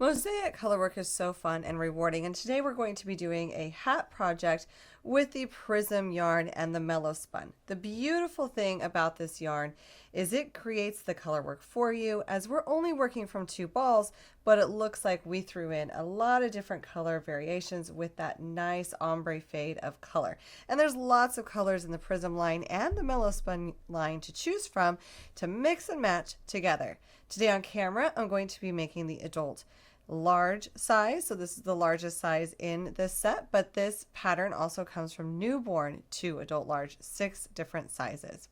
Mosaic colorwork is so fun and rewarding, and today we're going to be doing a hat project with the Prism yarn and the Mellow Spun. The beautiful thing about this yarn is it creates the colorwork for you, as we're only working from 2 balls, but it looks like we threw in a lot of different color variations with that nice ombre fade of color. And there's lots of colors in the Prism line and the Mellow Spun line to choose from to mix and match together. Today on camera, I'm going to be making the adult large size. So this is the largest size in this set, but this pattern also comes from newborn to adult large, 6 different sizes.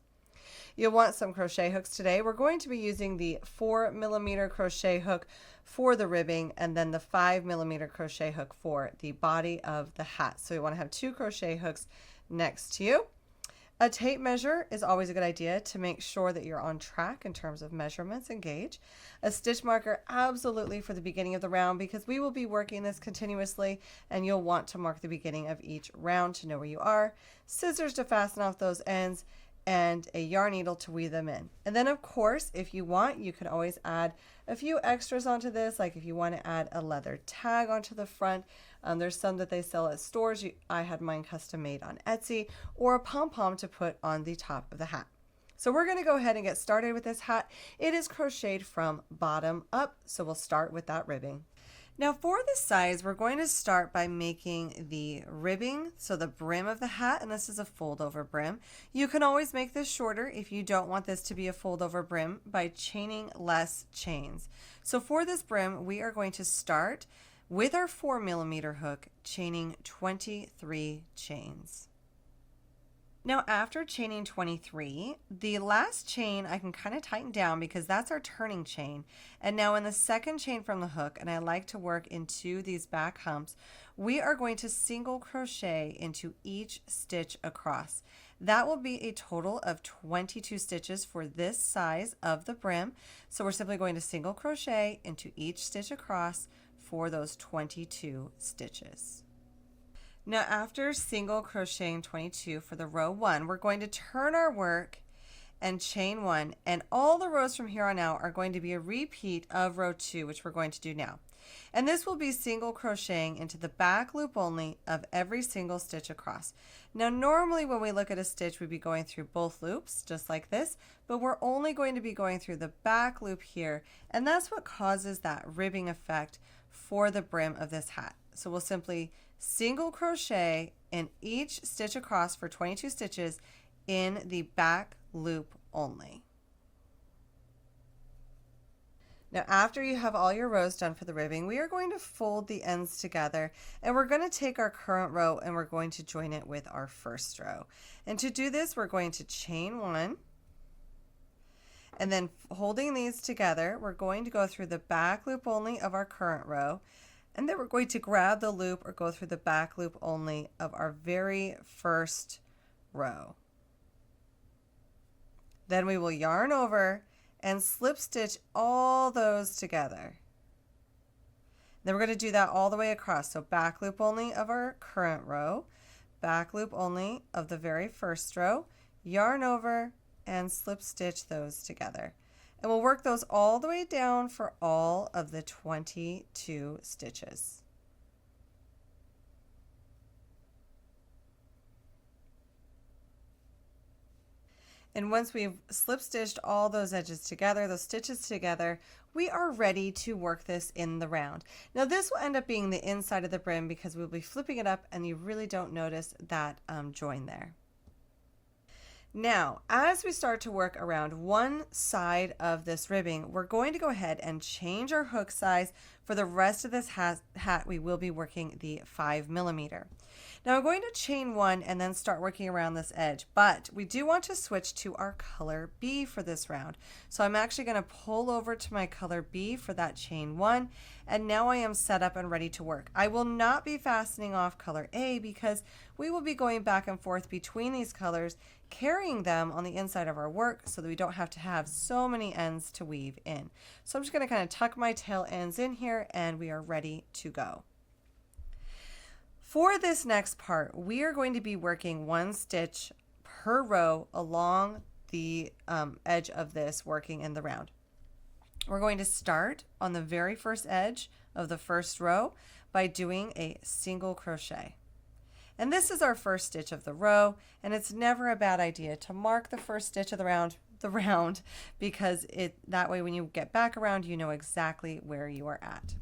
You'll want some crochet hooks today. We're going to be using the 4mm crochet hook for the ribbing and then the 5mm crochet hook for the body of the hat. So you want to have 2 crochet hooks next to you. A tape measure is always a good idea to make sure that you're on track in terms of measurements and gauge. A stitch marker absolutely for the beginning of the round, because we will be working this continuously and you'll want to mark the beginning of each round to know where you are. Scissors to fasten off those ends, and a yarn needle to weave them in. And then of course, if you want, you can always add a few extras onto this, like if you want to add a leather tag onto the front. There's some that they sell at stores. I had mine custom made on Etsy, or a pom-pom to put on the top of the hat. So we're going to go ahead and get started with this hat. It is crocheted from bottom up, so we'll start with that ribbing. Now for this size, we're going to start by making the ribbing, so the brim of the hat, and this is a fold over brim. You can always make this shorter if you don't want this to be a fold over brim by chaining less chains. So for this brim, we are going to start with our 4mm hook, chaining 23 chains. Now after chaining 23, the last chain I can kind of tighten down because that's our turning chain. And now in the second chain from the hook, and I like to work into these back humps, we are going to single crochet into each stitch across. That will be a total of 22 stitches for this size of the brim. So we're simply going to single crochet into each stitch across for those 22 stitches. Now after single crocheting 22 for the row 1, we're going to turn our work and chain 1, and all the rows from here on out are going to be a repeat of row 2, which we're going to do now. And this will be single crocheting into the back loop only of every single stitch across. Now normally when we look at a stitch, we'd be going through both loops just like this, but we're only going to be going through the back loop here, and that's what causes that ribbing effect for the brim of this hat. So we'll simply single crochet in each stitch across for 22 stitches in the back loop only. Now after you have all your rows done for the ribbing, we are going to fold the ends together, and we're going to take our current row and we're going to join it with our first row. And to do this, we're going to chain 1, and then holding these together, we're going to go through the back loop only of our current row, and then we're going to grab the loop or go through the back loop only of our very first row. Then we will yarn over and slip stitch all those together. Then we're going to do that all the way across. So back loop only of our current row, back loop only of the very first row, yarn over and slip stitch those together. And we'll work those all the way down for all of the 22 stitches. And once we've slip stitched all those edges together, those stitches together, we are ready to work this in the round. Now this will end up being the inside of the brim because we'll be flipping it up and you really don't notice that join there. Now, as we start to work around one side of this ribbing, we're going to go ahead and change our hook size. For the rest of this hat, we will be working the 5mm. Now I'm going to chain 1 and then start working around this edge, but we do want to switch to our color B for this round. So I'm actually going to pull over to my color B for that chain 1, and now I am set up and ready to work. I will not be fastening off color A because we will be going back and forth between these colors, carrying them on the inside of our work so that we don't have to have so many ends to weave in. So I'm just going to kind of tuck my tail ends in here and we are ready to go. For this next part, we are going to be working 1 stitch per row along the edge of this, working in the round. We're going to start on the very first edge of the first row by doing a single crochet. And this is our first stitch of the row, and it's never a bad idea to mark the first stitch of the round because that way when you get back around you know exactly where you are at.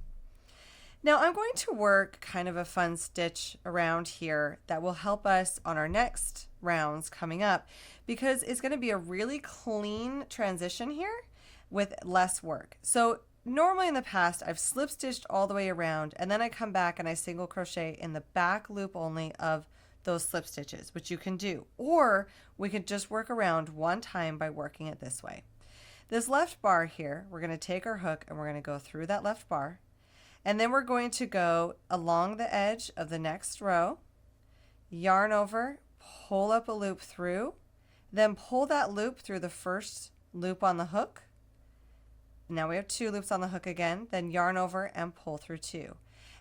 Now I'm going to work kind of a fun stitch around here that will help us on our next rounds coming up because it's going to be a really clean transition here with less work. So normally in the past I've slip stitched all the way around and then I come back and I single crochet in the back loop only of those slip stitches, which you can do, or we could just work around one time by working it this way. This left bar here, we're going to take our hook and we're going to go through that left bar, and then we're going to go along the edge of the next row, yarn over, pull up a loop through, then pull that loop through the first loop on the hook. Now we have 2 loops on the hook again, then yarn over and pull through 2.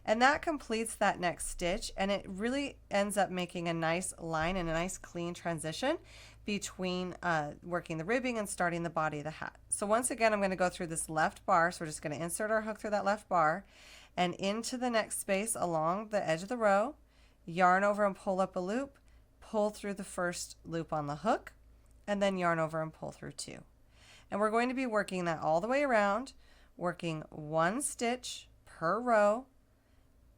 And that completes that next stitch, and it really ends up making a nice line and a nice clean transition between working the ribbing and starting the body of the hat. So once again, I'm going to go through this left bar. So we're just going to insert our hook through that left bar and into the next space along the edge of the row, yarn over and pull up a loop, pull through the first loop on the hook, and then yarn over and pull through 2. And we're going to be working that all the way around, working 1 stitch per row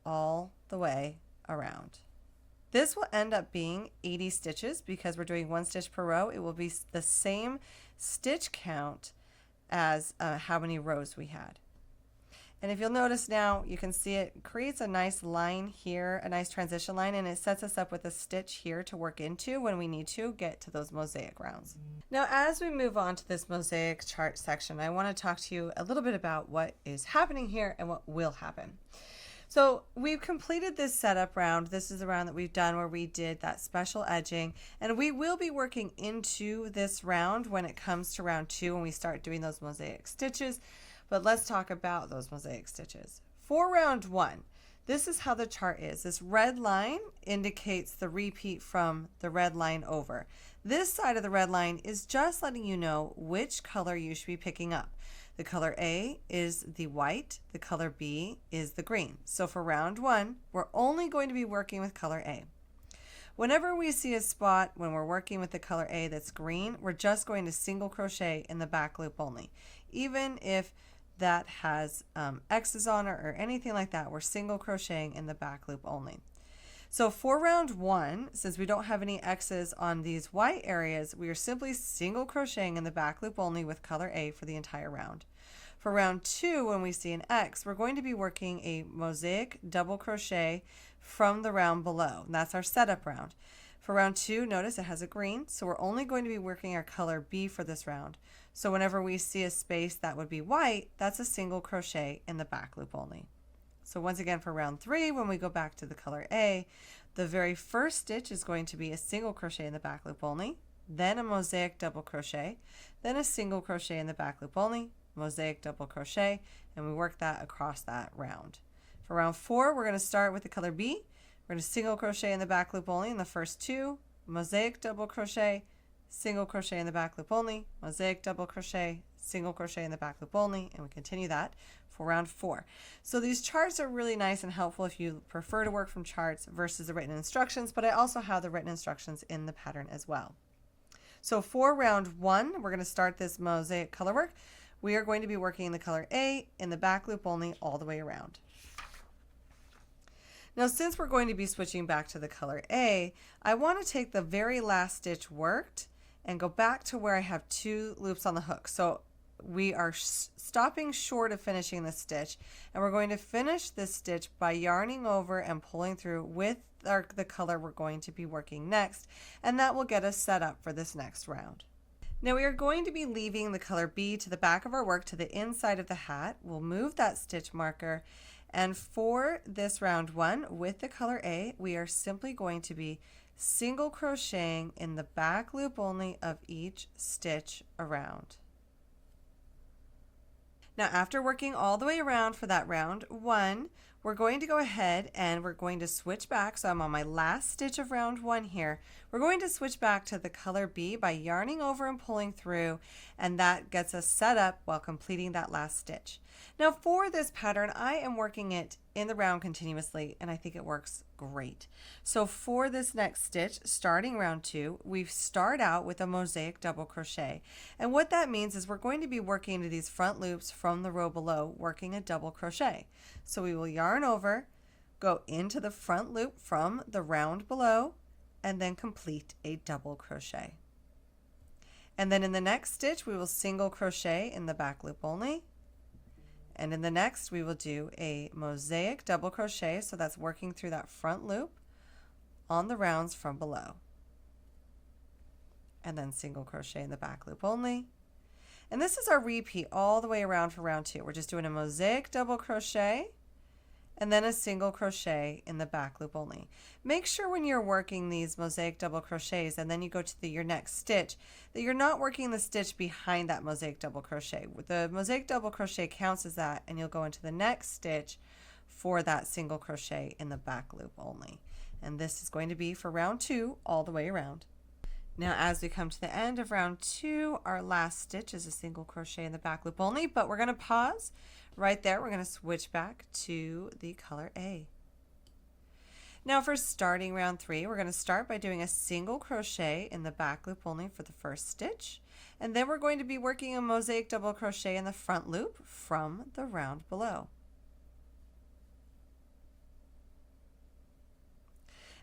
all the way around. This will end up being 80 stitches because we're doing 1 stitch per row. It will be the same stitch count as how many rows we had. And if you'll notice now, you can see it creates a nice line here, a nice transition line, and it sets us up with a stitch here to work into when we need to get to those mosaic rounds. Now, as we move on to this mosaic chart section, I want to talk to you a little bit about what is happening here and what will happen. So we've completed this setup round. This is a round that we've done where we did that special edging, and we will be working into this round when it comes to round 2 when we start doing those mosaic stitches. But let's talk about those mosaic stitches. For round 1, this is how the chart is. This red line indicates the repeat from the red line over. This side of the red line is just letting you know which color you should be picking up. The color A is the white, the color B is the green. So for round 1, we're only going to be working with color A. Whenever we see a spot when we're working with the color A that's green, we're just going to single crochet in the back loop only. Even if that has X's on it or anything like that, we're single crocheting in the back loop only. So for round 1, since we don't have any X's on these white areas, we are simply single crocheting in the back loop only with color A for the entire round. For round 2, when we see an X, we're going to be working a mosaic double crochet from the round below. And that's our setup round. For round 2, notice it has a green, so we're only going to be working our color B for this round. So whenever we see a space that would be white, that's a single crochet in the back loop only. So once again for round 3, when we go back to the color A, the very first stitch is going to be a single crochet in the back loop only, then a mosaic double crochet, then a single crochet in the back loop only, mosaic double crochet, and we work that across that round. For round 4, we're going to start with the color B. We're going to single crochet in the back loop only in the first 2, mosaic double crochet, single crochet in the back loop only, mosaic double crochet, single crochet in the back loop only, and we continue that for round 4. So these charts are really nice and helpful if you prefer to work from charts versus the written instructions, but I also have the written instructions in the pattern as well. So for round 1, we're going to start this mosaic color work. We are going to be working the color A in the back loop only all the way around. Now since we're going to be switching back to the color A, I want to take the very last stitch worked and go back to where I have 2 loops on the hook. So we are stopping short of finishing this stitch, and we're going to finish this stitch by yarning over and pulling through with the color we're going to be working next, and that will get us set up for this next round. Now we are going to be leaving the color B to the back of our work to the inside of the hat. We'll move that stitch marker, and for this round 1 with the color A, we are simply going to be single crocheting in the back loop only of each stitch around. Now after working all the way around for that round 1, we're going to go ahead and we're going to switch back. So I'm on my last stitch of round 1 here. We're going to switch back to the color B by yarning over and pulling through, and that gets us set up while completing that last stitch. Now for this pattern, I am working it in the round continuously, and I think it works great. So for this next stitch, starting round 2, we start out with a mosaic double crochet. And what that means is we're going to be working into these front loops from the row below, working a double crochet. So we will yarn over, go into the front loop from the round below, and then complete a double crochet. And then in the next stitch, we will single crochet in the back loop only. And in the next, we will do a mosaic double crochet, so that's working through that front loop on the rounds from below. And then single crochet in the back loop only. And this is our repeat all the way around for round 2. We're just doing a mosaic double crochet and then a single crochet in the back loop only. Make sure when you're working these mosaic double crochets and then you go to your next stitch that you're not working the stitch behind that mosaic double crochet. The mosaic double crochet counts as that, and you'll go into the next stitch for that single crochet in the back loop only. And this is going to be for round 2 all the way around. Now as we come to the end of round 2, our last stitch is a single crochet in the back loop only, but we're going to pause right there. We're going to switch back to the color A. Now for starting round 3, we're going to start by doing a single crochet in the back loop only for the first stitch, and then we're going to be working a mosaic double crochet in the front loop from the round below.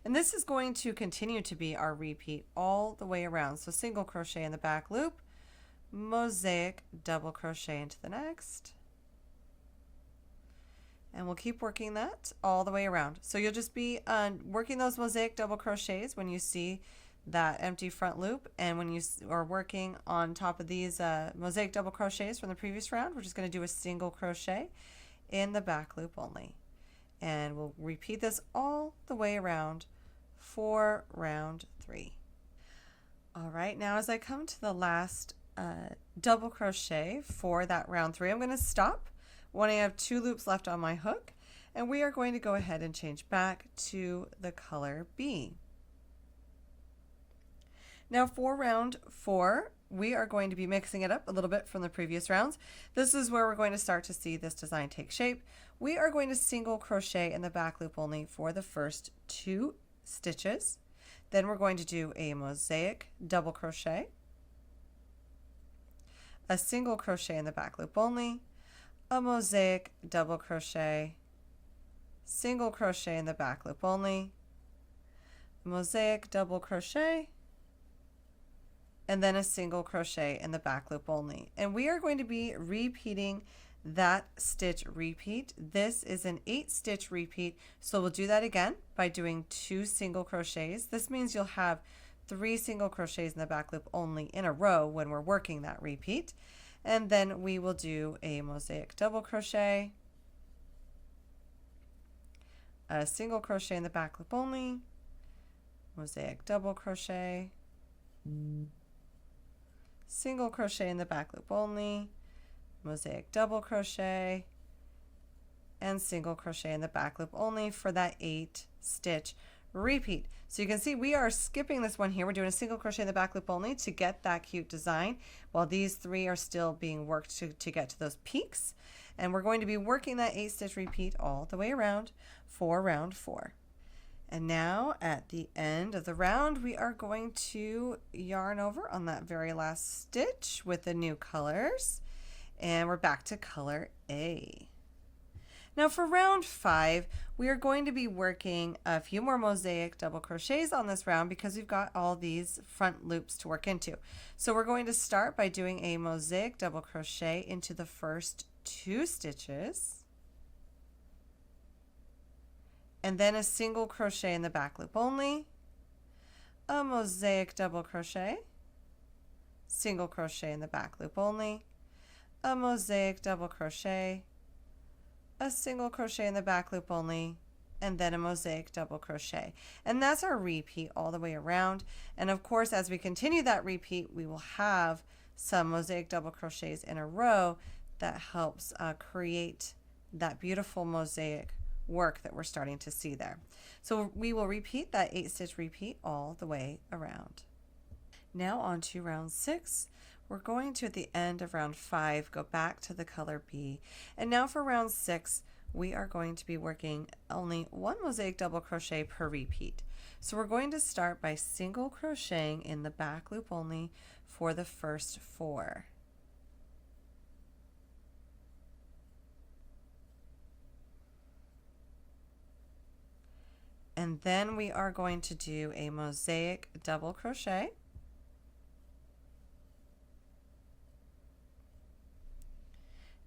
And this is going to continue to be our repeat all the way around. So single crochet in the back loop, mosaic double crochet into the next, and we'll keep working that all the way around. So you'll just be working those mosaic double crochets when you see that empty front loop, and when you are working on top of these mosaic double crochets from the previous round, we're just going to do a single crochet in the back loop only. And we'll repeat this all the way around for round 3. All right, now as I come to the last double crochet for that round 3, I'm going to stop when I have 2 loops left on my hook, and we are going to go ahead and change back to the color B. Now for round 4, we are going to be mixing it up a little bit from the previous rounds. This is where we're going to start to see this design take shape. We are going to single crochet in the back loop only for the first 2 stitches. Then we're going to do a mosaic double crochet, a single crochet in the back loop only, a mosaic double crochet, single crochet in the back loop only, mosaic double crochet, and then a single crochet in the back loop only. And we are going to be repeating that stitch repeat. This is an 8-stitch repeat, so we'll do that again by doing 2 single crochets. This means you'll have 3 single crochets in the back loop only in a row when we're working that repeat. And then we will do a mosaic double crochet, a single crochet in the back loop only, mosaic double crochet, single crochet in the back loop only, mosaic double crochet, and single crochet in the back loop only for that 8-stitch repeat. So you can see we are skipping this one here. We're doing a single crochet in the back loop only to get that cute design, while these 3 are still being worked to get to those peaks. And we're going to be working that 8-stitch repeat all the way around for round 4. And now at the end of the round, we are going to yarn over on that very last stitch with the new colors, and we're back to color A. Now for round 5, we are going to be working a few more mosaic double crochets on this round because we've got all these front loops to work into. So we're going to start by doing a mosaic double crochet into the first 2 stitches, and then a single crochet in the back loop only, a mosaic double crochet, single crochet in the back loop only, a mosaic double crochet, a single crochet in the back loop only, and then a mosaic double crochet. And that's our repeat all the way around. And of course, as we continue that repeat, we will have some mosaic double crochets in a row that helps create that beautiful mosaic work that we're starting to see there. So we will repeat that 8-stitch repeat all the way around. Now on to round 6. We're going to, at the end of round 5, go back to the color B. And now for round 6, we are going to be working only one mosaic double crochet per repeat. So we're going to start by single crocheting in the back loop only for the first 4. And then we are going to do a mosaic double crochet.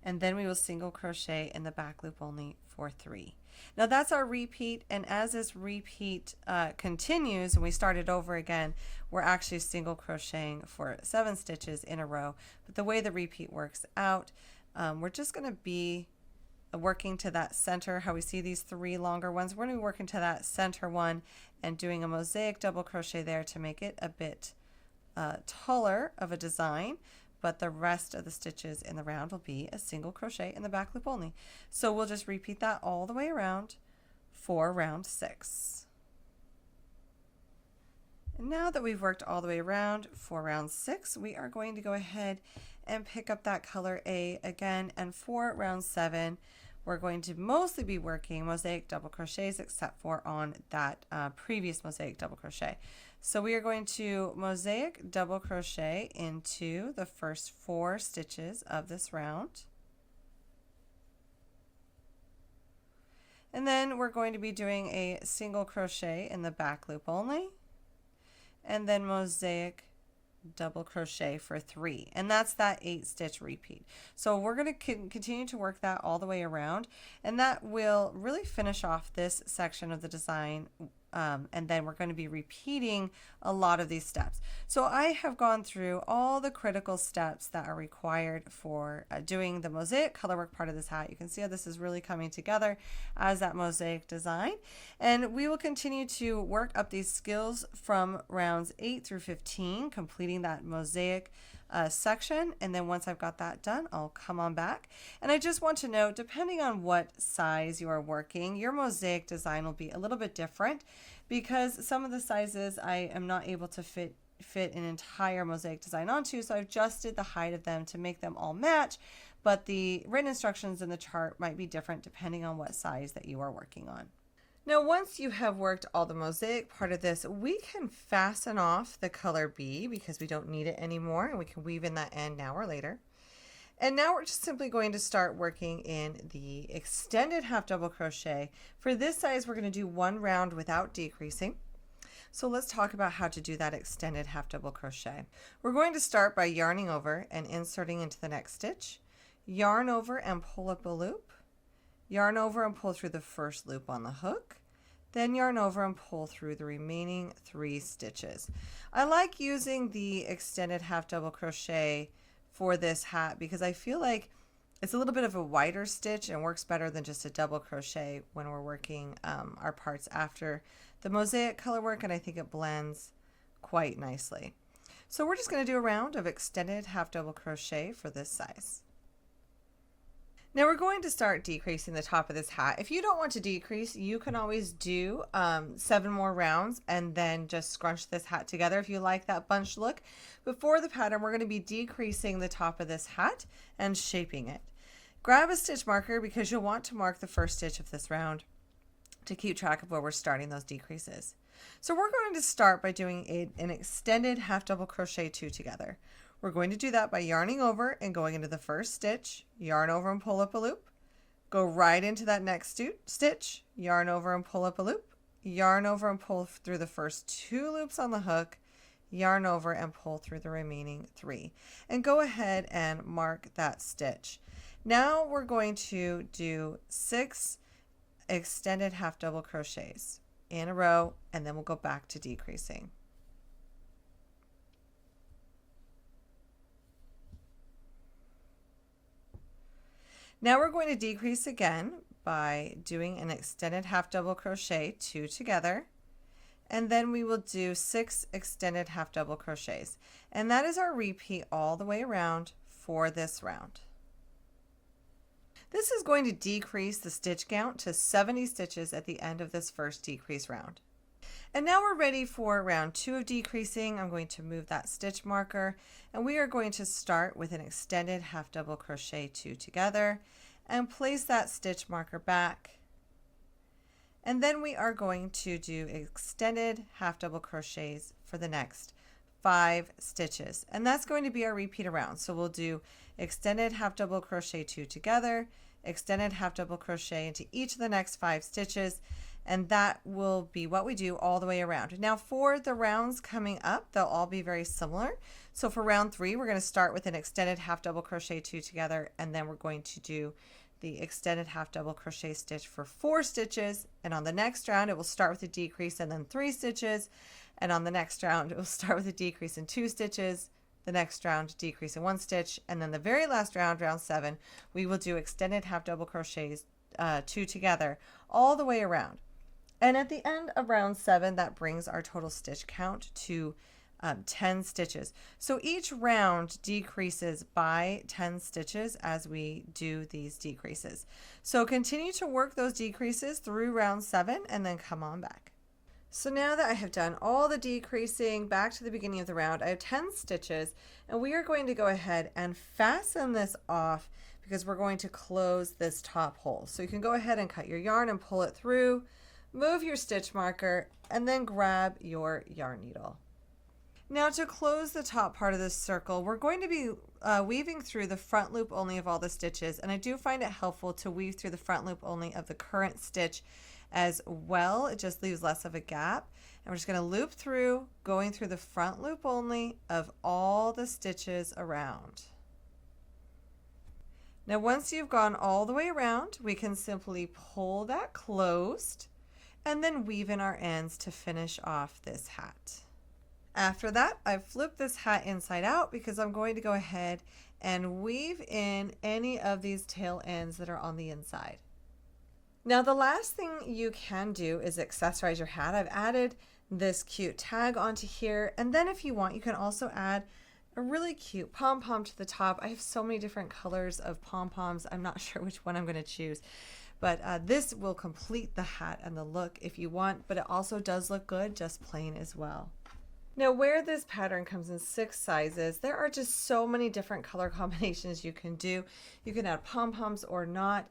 And then we will single crochet in the back loop only for 3. Now that's our repeat, and as this repeat continues and we start it over again, we're actually single crocheting for 7 stitches in a row. But the way the repeat works out, we're just going to be working to that center. How we see these 3 longer ones, we're going to be working to that center one and doing a mosaic double crochet there to make it a bit taller of a design. But the rest of the stitches in the round will be a single crochet in the back loop only. So we'll just repeat that all the way around for round 6. And now that we've worked all the way around for round 6, we are going to go ahead and pick up that color A again. And for round 7, we're going to mostly be working mosaic double crochets except for on that previous mosaic double crochet. So we are going to mosaic double crochet into the first 4 stitches of this round. And then we're going to be doing a single crochet in the back loop only, and then mosaic double crochet for 3, and that's that 8-stitch repeat. So we're going to continue to work that all the way around, and that will really finish off this section of the design. And then we're going to be repeating a lot of these steps. So I have gone through all the critical steps that are required for doing the mosaic colorwork part of this hat. You can see how this is really coming together as that mosaic design. And we will continue to work up these skills from rounds 8 through 15, completing that mosaic section. And then once I've got that done, I'll come on back. And I just want to note, depending on what size you are working, your mosaic design will be a little bit different, because some of the sizes I am not able to fit an entire mosaic design onto, so I've adjusted the height of them to make them all match, but the written instructions in the chart might be different depending on what size that you are working on. Now, once you have worked all the mosaic part of this, we can fasten off the color B because we don't need it anymore, and we can weave in that end now or later. And now we're just simply going to start working in the extended half double crochet. For this size, we're going to do 1 round without decreasing. So let's talk about how to do that extended half double crochet. We're going to start by yarning over and inserting into the next stitch. Yarn over and pull up a loop. Yarn over and pull through the first loop on the hook, then yarn over and pull through the remaining 3 stitches. I like using the extended half double crochet for this hat because I feel like it's a little bit of a wider stitch and works better than just a double crochet when we're working our parts after the mosaic color work, and I think it blends quite nicely. So we're just going to do a round of extended half double crochet for this size. Now we're going to start decreasing the top of this hat. If you don't want to decrease, you can always do 7 more rounds and then just scrunch this hat together if you like that bunched look. But for the pattern, we're going to be decreasing the top of this hat and shaping it. Grab a stitch marker because you'll want to mark the first stitch of this round to keep track of where we're starting those decreases. So we're going to start by doing an extended half double crochet 2 together. We're going to do that by yarning over and going into the first stitch, yarn over and pull up a loop, go right into that next stitch, yarn over and pull up a loop, yarn over and pull through the first 2 loops on the hook, yarn over and pull through the remaining 3, and go ahead and mark that stitch. Now we're going to do 6 extended half double crochets in a row, and then we'll go back to decreasing. Now we're going to decrease again by doing an extended half double crochet 2 together, and then we will do 6 extended half double crochets, and that is our repeat all the way around for this round. This is going to decrease the stitch count to 70 stitches at the end of this first decrease round. And now we're ready for round 2 of decreasing. I'm going to move that stitch marker, and we are going to start with an extended half double crochet 2 together and place that stitch marker back. And then we are going to do extended half double crochets for the next 5 stitches, and that's going to be our repeat around. So we'll do extended half double crochet 2 together, extended half double crochet into each of the next 5 stitches, and that will be what we do all the way around. Now for the rounds coming up, they'll all be very similar. So for round 3, we're going to start with an extended half double crochet 2 together, and then we're going to do the extended half double crochet stitch for 4 stitches, and on the next round it will start with a decrease and then 3 stitches, and on the next round it will start with a decrease in 2 stitches, the next round decrease in 1 stitch, and then the very last round, round 7, we will do extended half double crochets 2 together all the way around. And at the end of round 7, that brings our total stitch count to 10 stitches. So each round decreases by 10 stitches as we do these decreases. So continue to work those decreases through round 7 and then come on back. So now that I have done all the decreasing back to the beginning of the round, I have 10 stitches, and we are going to go ahead and fasten this off because we're going to close this top hole. So you can go ahead and cut your yarn and pull it through, move your stitch marker, and then grab your yarn needle. Now to close the top part of this circle, we're going to be weaving through the front loop only of all the stitches, and I do find it helpful to weave through the front loop only of the current stitch as well. It just leaves less of a gap, and we're just going to loop through, going through the front loop only of all the stitches around. Now once you've gone all the way around, we can simply pull that closed and then weave in our ends to finish off this hat. After that, I've flipped this hat inside out because I'm going to go ahead and weave in any of these tail ends that are on the inside. Now the last thing you can do is accessorize your hat. I've added this cute tag onto here, and then if you want, you can also add a really cute pom-pom to the top. I have so many different colors of pom-poms. I'm not sure which one I'm going to choose. But this will complete the hat and the look if you want, but it also does look good just plain as well. Now where this pattern comes in 6 sizes, there are just so many different color combinations you can do. You can add pom-poms or not.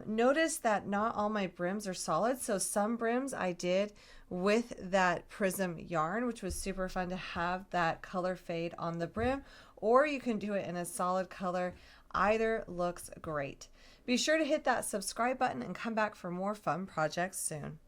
Notice that not all my brims are solid, so some brims I did with that prism yarn, which was super fun to have that color fade on the brim, or you can do it in a solid color. Either looks great. Be sure to hit that subscribe button and come back for more fun projects soon.